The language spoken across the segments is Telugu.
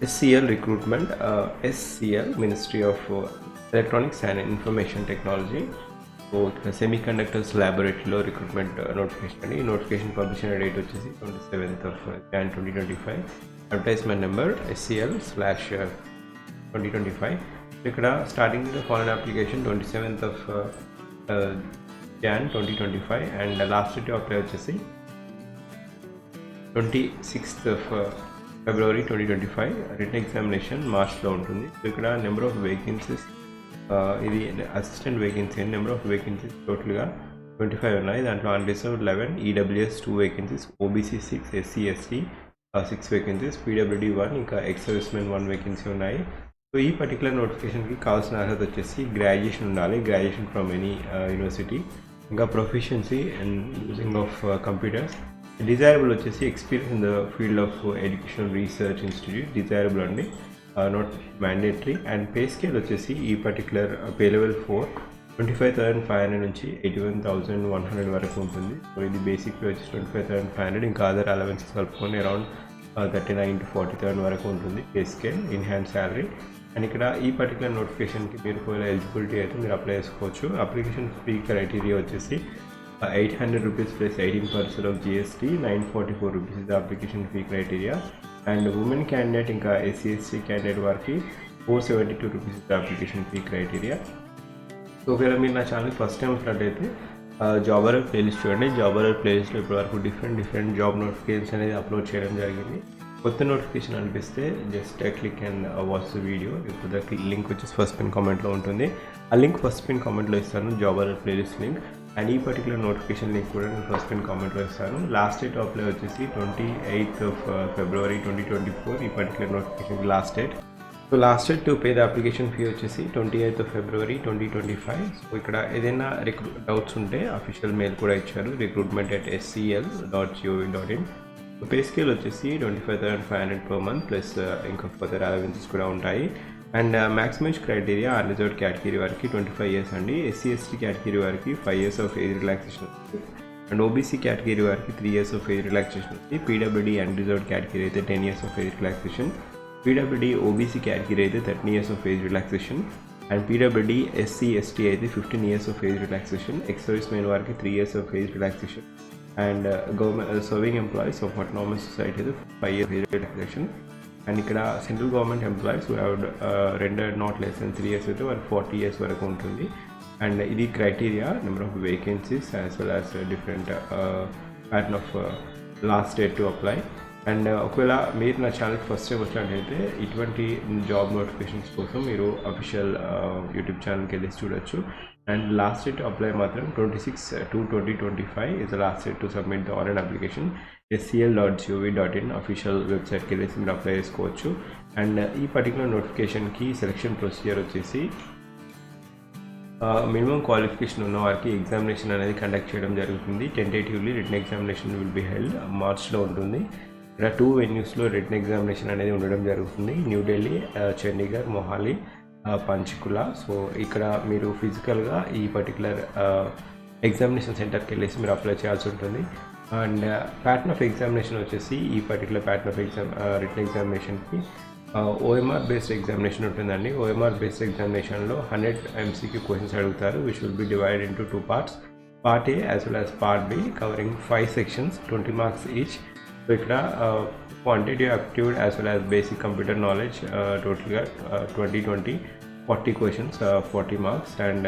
SCL recruitment, SCL Ministry of Electronics and Information Technology. So ఇక్కడ సెమీకండక్టర్స్ ల్యాబొరేటరీలో రిక్రూట్మెంట్ నోటిఫికేషన్ అండి. ఈ నోటిఫికేషన్ పబ్లిష్ అయిన డేట్ వచ్చేసి 27th of Jan 2025. Advertisement number SCL/2025. ఇక్కడ starting foreign application 27th of Jan 2025 and last date apply వచ్చేసి 26th of February 2025. Return examination మార్చ్లో ఉంటుంది. సో ఇక్కడ నెంబర్ ఆఫ్ వేకెన్సీస్, ఇది assistant vacancy and number of vacancies టోటల్గా 25 ఉన్నాయి. దాంట్లో unreserved 11, EWS 2 vacancies, OBC 6, SC ST 6 vacancies, PWD 1, ఇంకా ఎక్స్ సర్వీస్మెన్ 1 వేకెన్సీ ఉన్నాయి. సో ఈ పర్టికులర్ నోటిఫికేషన్కి కావాల్సిన అర్హత వచ్చేసి గ్రాడ్యుయేషన్ ఉండాలి, గ్రాడ్యుయేషన్ ఫ్రమ్ ఎనీ యూనివర్సిటీ, ఇంకా proficiency and using of computers. Desirable వచ్చేసి experience in the field of educational research institute, desirable అండి, not mandatory. And pay scale వచ్చేసి ఈ పర్టికులర్ పే లెవెల్ 4 25,500 నుంచి 81,100 వరకు ఉంటుంది. సో ఇది బేసిక్ పే వచ్చేసి 25,500, ఇంకా అదర్ అలవెన్సెస్ కలుపుకొని అరౌండ్ 39 to 40,000 వరకు ఉంటుంది pay scale in hand salary. And ఇక్కడ ఈ పర్టికులర్ నోటిఫికేషన్కి మీరు ఒకవేళ ఎలిజిబిలిటీ అయితే మీరు అప్లై చేసుకోవచ్చు. అప్లికేషన్ ఫీ క్రైటీరియా వచ్చేసి 800 rupees plus 18% of GST, 944 rupees is the application fee criteria. And women candidate ఇంకా SC/ST candidate వారికి 472 rupees is the application fee criteria. So ఒకవేళ మీరు నా ఛానల్ ఫస్ట్ టైం వచ్చినట్టయితే జాబర్ ప్లేలిస్ట్ చూడండి. జాబర్ ప్లేలిస్ట్లో ఇప్పటివరకు డిఫరెంట్ జాబ్ నోటిఫికేషన్స్ అనేది అప్లోడ్ చేయడం జరిగింది. కొత్త నోటిఫికేషన్ అనిపిస్తే just click and watch the video. ఇప్పుడు లింక్ వచ్చేసి ఫస్ట్ పిన్ కామెంట్లో ఉంటుంది. ఆ లింక్ ఫస్ట్ పిన్ కామెంట్లో ఇస్తాను, జాబర్ ప్లేలిస్ట్ లింక్. అండ్ ఈ పర్టికులర్ నోటిఫికేషన్ లింక్ కూడా నేను ఫస్ట్ పిన్ కామెంట్లో ఇస్తాను. లాస్ట్ డేట్ అప్లై వచ్చేసి 28th of February 2024. ఈ particular notification last date. So last date to pay the application fee వచ్చేసి 28th of February 2025. సో ఇక్కడ ఏదైనా డౌట్స్ ఉంటే అఫీషియల్ మెయిల్ కూడా ఇచ్చారు, recruitment@scl.gov.in. పే స్కేల్ వచ్చేసి 25,500 per month ప్లస్ ఇంకా ఫర్దర్ అలవెన్సెస్ కూడా ఉంటాయి. And maximum age criteria unreserved category వారికి 25 years అండి. SC/ST కేటగిరీ వారికి 5 years of ఏజ్ రిలాక్సేషన్ ఉంది. అండ్ OBC కేటగిరీ వారికి 3 years of ఏజ్ రిలాక్సేషన్ ఉంది. PWD అన్రిజర్వ్డ్ కేటగిరీ అయితే 10 years of age relaxation. PWD OBC category అయితే 13 years of age relaxation. And PWD SC/ST అయితే 15 years of age relaxation. Ex servicemen వారికి 3 years of age relaxation. And government serving employees of autonomous society అయితే 5 years ఏజ్ రిలాక్సేషన్. అండ్ ఇక్కడ central government employees who have rendered not less than 3 years అయితే వారికి 40 years వరకు ఉంటుంది. అండ్ ఇది criteria, number of vacancies as well as different pattern of last date to apply. And ఒకవేళ మీరు నా ఛానల్కి ఫస్ట్ టైం వచ్చినట్టయితే ఇటువంటి జాబ్ నోటిఫికేషన్స్ కోసం మీరు అఫీషియల్ యూట్యూబ్ ఛానల్కి వెళ్ళి చూడొచ్చు. అండ్ లాస్ట్ డేట్ అప్లై మాత్రం 26/2/2025 is the last date to submit the online application. SCL.gov.in official వెబ్సైట్కి వెళ్ళేసి మీరు అప్లై చేసుకోవచ్చు. అండ్ ఈ పర్టికులర్ నోటిఫికేషన్కి సెలక్షన్ ప్రొసీజర్ వచ్చేసి మినిమం క్వాలిఫికేషన్ ఉన్న వారికి ఎగ్జామినేషన్ అనేది కండక్ట్ చేయడం జరుగుతుంది. Tentatively written examination will be held, మార్చ్లో ఉంటుంది. ఇక్కడ 2 venuesలో రిటన్ ఎగ్జామినేషన్ అనేది ఉండడం జరుగుతుంది, న్యూఢిల్లీ, చండీగఢ్, మొహాలి, పంచకుల. సో ఇక్కడ మీరు ఫిజికల్గా ఈ పర్టికులర్ ఎగ్జామినేషన్ సెంటర్కి వెళ్ళేసి మీరు అప్లై చేయాల్సి ఉంటుంది. అండ్ ప్యాటర్న్ ఆఫ్ ఎగ్జామినేషన్ వచ్చేసి ఈ పర్టికులర్ ప్యాటర్న్ ఆఫ్ రిటన్ ఎగ్జామినేషన్కి OMR బేస్డ్ ఎగ్జామినేషన్ ఉంటుందండి. OMR బేస్డ్ ఎగ్జామినేషన్లో 100 MCQ క్వశ్చన్స్ అడుగుతారు, which will be divided into 2 parts, Part A as well as Part B, covering 5 sections, 20 marks each. So ఇక్కడ quantitative aptitude as well as basic computer knowledge టోటల్గా 20 40 questions, 40 marks. And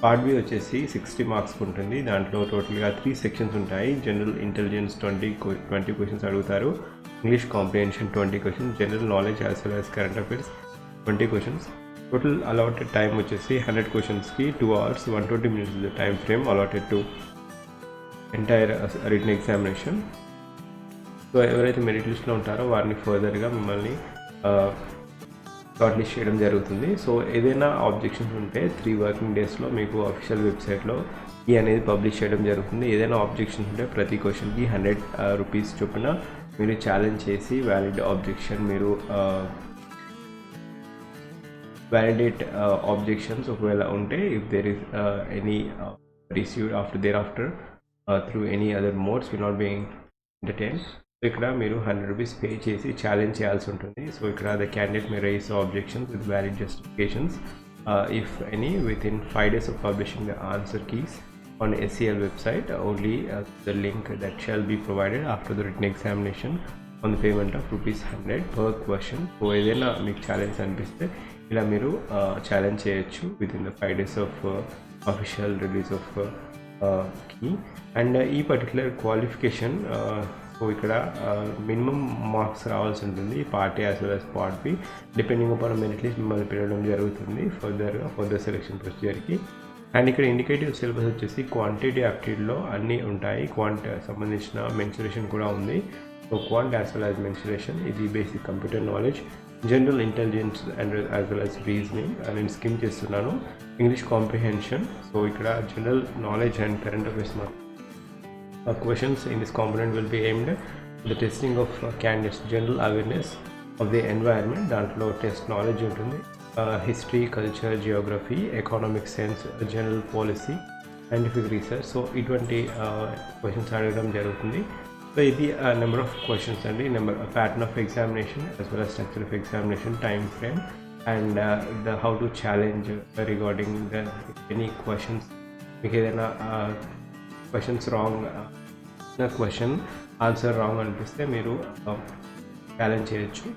Part B వచ్చేసి 60 marks ఉంటుంది. దాంట్లో టోటల్గా 3 sections ఉంటాయి. జనరల్ ఇంటెలిజెన్స్ 20 questions అడుగుతారు, English comprehension 20 questions, general knowledge as well as current affairs 20 questions. Total allotted time వచ్చేసి 100 questions-కి 2 hours 120 minutes is the time frame allotted to entire written examination. So ఎవరైతే మెరిట్ లిస్ట్లో ఉంటారో వారిని ఫర్దర్గా మిమ్మల్ని షార్ట్ లిస్ట్ చేయడం జరుగుతుంది. సో ఏదైనా ఆబ్జెక్షన్స్ ఉంటే 3 working daysలో మీకు అఫీషియల్ వెబ్సైట్లో ఈ అనేది పబ్లిష్ చేయడం జరుగుతుంది. ఏదైనా ఆబ్జెక్షన్స్ ఉంటే ప్రతి క్వశ్చన్కి 100 rupees చొప్పున మీరు ఛాలెంజ్ చేసి వ్యాలిడ్ ఆబ్జెక్షన్ మీరు వ్యాలిడేట్ ఆబ్జెక్షన్స్ ఒకవేళ ఉంటే, if there is any received after through any other modes will not being entertained. ఇక్కడ మీరు 100 రూపీస్ పే చేసి ఛాలెంజ్ చేయాల్సి ఉంటుంది. సో ఇక్కడ the candidate may raise objections with valid justifications if any within 5 days of publishing the answer keys on SEL website, only the link that shall be provided after the written examination on the payment of ₹100 per question. So ఏదైనా మీకు ఛాలెంజ్ అనిపిస్తే ఇలా మీరు ఛాలెంజ్ చేయొచ్చు within the 5 days of official release of key. And ఈ పర్టికులర్ క్వాలిఫికేషన్ సో ఇక్కడ మినిమం మార్క్స్ రావాల్సి ఉంటుంది part A as well as part B. Depending upon merit list మిమ్మల్ని పిలవడం జరుగుతుంది ఫర్దర్ సెలెక్షన్ ప్రొసీజర్కి. అండ్ ఇక్కడ ఇండికేటివ్ సిలబస్ వచ్చేసి క్వాంటిటీ యాప్టిట్యూడ్లో అన్నీ ఉంటాయి. సంబంధించిన మెన్సురేషన్ కూడా ఉంది. So quant as well as mensuration, ఇది basic computer knowledge, general intelligence and as well as reasoning. నేను స్కిమ్ చేస్తున్నాను. ఇంగ్లీష్ కాంప్రిహెన్షన్, సో ఇక్కడ general knowledge and current affairs questions in this component will be aimed at the testing of candidates general awareness of the environment. దాంట్లో టెస్ట్ నాలెడ్జ్ ఉంటుంది, history, culture, Geography, economic sense, general policy, scientific research. So ఇటువంటి క్వశ్చన్స్ అడగడం జరుగుతుంది. సో ఇది నెంబర్ ఆఫ్ క్వశ్చన్స్ అండి. Pattern of examination as well as structure of examination, time frame, and the how to challenge regarding the any questions. మీకు ఏదైనా questions wrong question answer wrong అనిపిస్తే మీరు ఛాలెంజ్ చేయొచ్చు.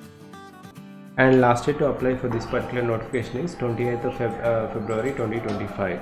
And last date to apply for this particular notification is 28th of February 2025.